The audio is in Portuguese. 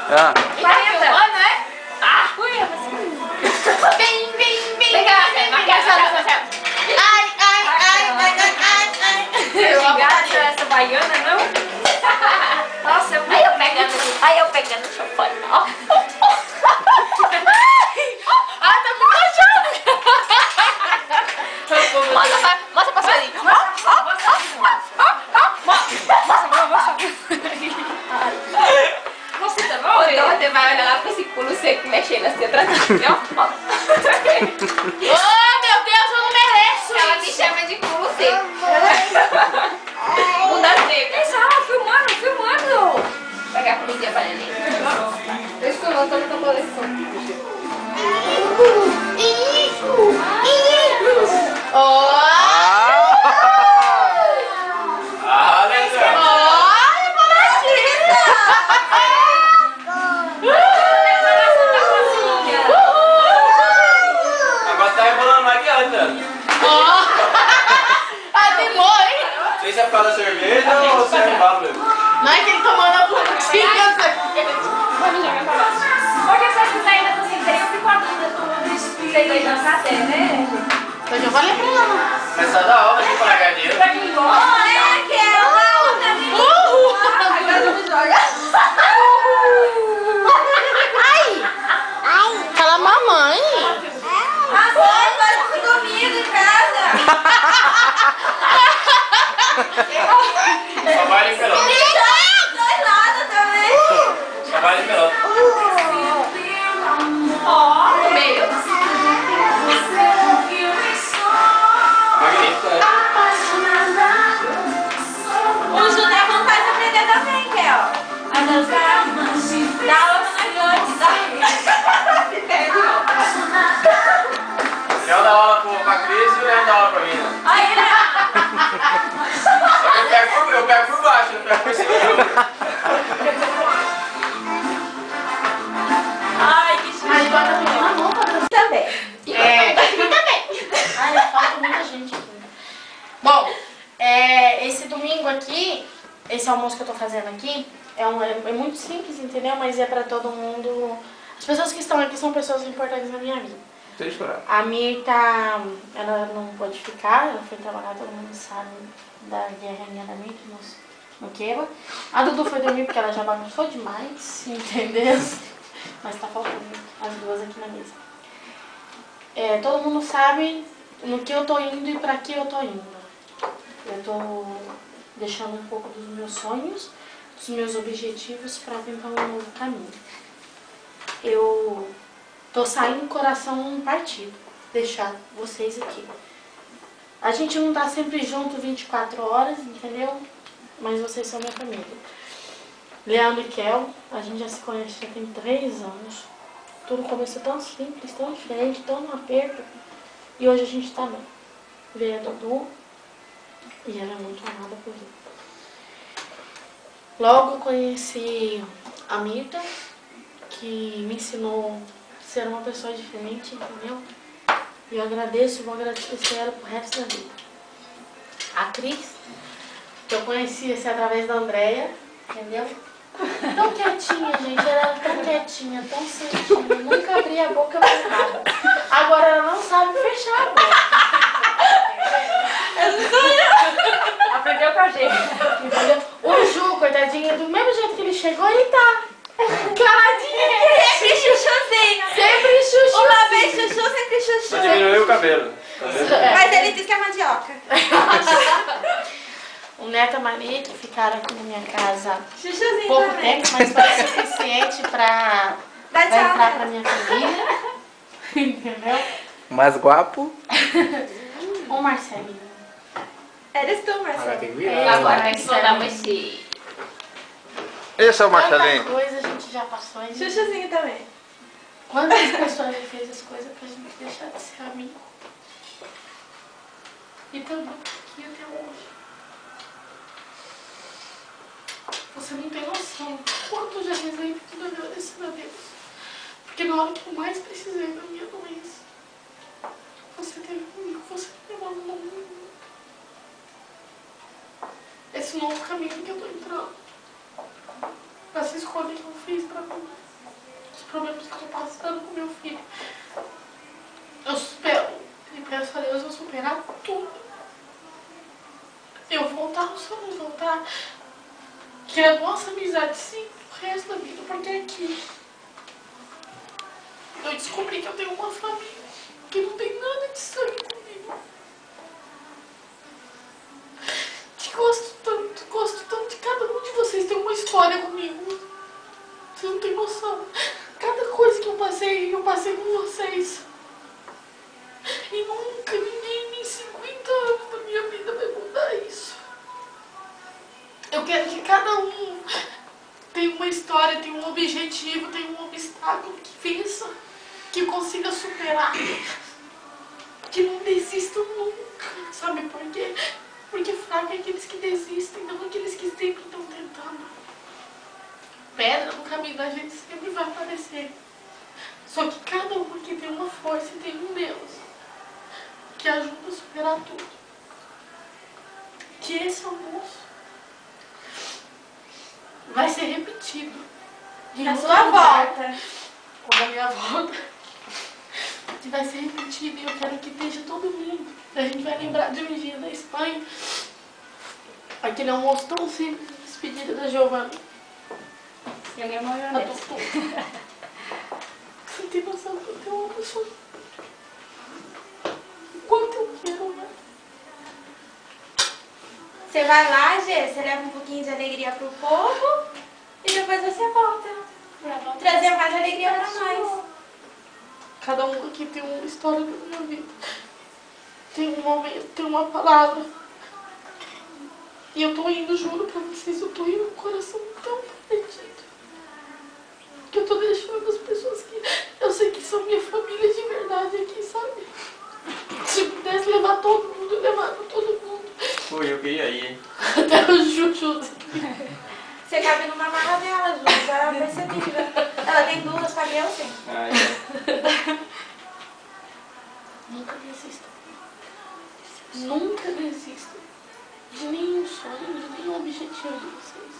Ah. 40, né? Ah! Ui, Vem! Vem cá, Marcelo. Eu Eu vou amo tirar essa baiana, não? Nossa, Aí eu pegando o champanhe. Ó. Ai, tá me achando. Mostra pra Sueli. Você tá bom? Então você vai olhar lá pra esse culo seco mexendo assim atrás do ó. Oh, meu Deus, eu não mereço. Ela me chama de culo seco. Bunda seca. Filmando. Pegar a comidinha pra ele. Eu estou montando tua coleção. Agora tá rebolando mais que antes, velho. Animou, hein? Não sei se é por causa da cerveja ou se é embalo mesmo. Não é que ele tomando a blusinha. Porque se você ainda não se eu fico a dúvida com vocês dois dançar até, né? Então eu falei pra ela. Mas sai da aula aqui pra pagar dinheiro. Pra quem gosta, né? Que é Agora não me joga. Ai! Fala mamãe. Amor, faz comigo em casa. Só vai em pelota. Dois lados também. Só vai em pelota. Ó, no meio. Magnífico, né? O Ju dá vontade de aprender também, Kel. A dançar. Dá aula pra nós dois. Eu dou aula pra Cris e o Leandro dá aula pra mim, né? Aí, né? Só que eu pego por baixo, eu pego por cima. Ai, que chique. Aí agora tá pedindo a mão pra dançar. Também. Ai, falta muita gente aqui. Bom, esse domingo aqui, esse almoço que eu tô fazendo aqui, é muito simples, entendeu? Mas é pra todo mundo. As pessoas que estão aqui são pessoas importantes na minha vida. Sem chorar. A Mirta, ela não pôde ficar, ela foi trabalhar, todo mundo sabe da guerrinha da Mirta no queima. A Dudu foi dormir porque ela já bagunçou demais, entendeu? Mas tá faltando as duas aqui na mesa. Todo mundo sabe no que eu tô indo e pra que eu tô indo. Eu tô deixando um pouco dos meus sonhos, dos meus objetivos pra vir pra um novo caminho. Eu tô saindo com o coração partido, deixar vocês aqui. A gente não tá sempre junto 24 horas, entendeu? Mas vocês são minha família. Leandro e Kel, a gente já se conhece já tem 3 anos. Tudo começou tão simples, tão diferente, tão no aperto. E hoje a gente tá bem. Veio a Dudu e ela é muito amada por ele. Logo conheci a Mirta, que me ensinou a ser uma pessoa diferente, entendeu? E eu agradeço, vou agradecer ela pro resto da vida. A Cris, que eu conheci através da Andréia, entendeu? Tão quietinha, gente, ela era tão quietinha, tão certinha, nunca abria a boca pra nada. Agora ela não sabe fechar a boca. Aprendeu com a gente. Entendeu? O Ju, coitadinho, do mesmo jeito que ele chegou, ele tá caladinho. Sempre chuchuzinho. Sempre chuchu. Uma vez chuchu, sempre chuchu. Só diminuiu o cabelo. Mas ele disse que é mandioca. O Neto e a Marita ficaram aqui na minha casa Chuchuzinho pouco também. tempo, mas foi suficiente pra Dá tchau. entrar pra minha família. Entendeu? Mais guapo. O Marcelinho. Eres tu, Marcelo. Tem que virar. Agora tem que mandar você. Esse é o Tanta Marcelinho. coisa a gente já passou. Hein? Chuchuzinho também. Quantas pessoas já fez as coisas pra gente deixar de ser amigo? E também aqui até hoje. Você não tem noção quanto eu já rezei tudo agradecido a Deus. Porque na hora que eu mais precisei da minha doença, você teve comigo, você me amou muito. Esse novo caminho que eu tô entrando, essa escolha que eu fiz pra mim. família. Eu supero. E peço a Deus eu superar tudo. Eu voltar, os sonhos voltar. Que a nossa amizade sim, o resto da vida, porque aqui eu descobri que eu tenho uma família que não tem nada de sangue comigo. Que gosto tanto de cada um de vocês tem uma história comigo. Vocês não têm noção. Cada coisa que eu passei com vocês. E nunca ninguém, nem 50 anos da minha vida vai mudar isso. Eu quero que cada um tenha uma história, tenha um objetivo, tenha um obstáculo que vença, que consiga superar. Que não desista nunca. Sabe por quê? Porque fraco é aqueles que desistem, não aqueles que sempre estão tentando. Pedra no caminho da gente sempre vai aparecer. Só que cada um aqui tem uma força e tem um Deus que ajuda a superar tudo. Que esse almoço vai ser repetido. Na sua volta. Ou na minha volta. Que vai ser repetido e eu quero que esteja todo mundo. A gente vai lembrar de um dia da Espanha. Aquele almoço tão simples, despedida da Giovana. Eu me amo, A Tutu. Você não tem noção do que eu amo só. O quanto eu quero, né? Você vai lá, Gê, você leva um pouquinho de alegria pro povo e depois você volta. Trazer mais alegria pra nós. Cada um aqui tem uma história da minha vida. Tem um momento, tem uma palavra. E eu tô indo, juro pra vocês, eu tô indo com o coração tão partido. Que eu tô deixando as pessoas que eu sei que são minha família de verdade aqui, sabe? Se eu pudesse levar todo mundo, eu levava todo mundo. Ui, eu queria ir, hein? Até os Jujus. Você cabe numa mala dela, Ju, já percebi. Ela tem duas, cabe eu sim. Ai, ai. Nunca desista. Nunca desista de nenhum sonho, de nenhum objetivo de vocês.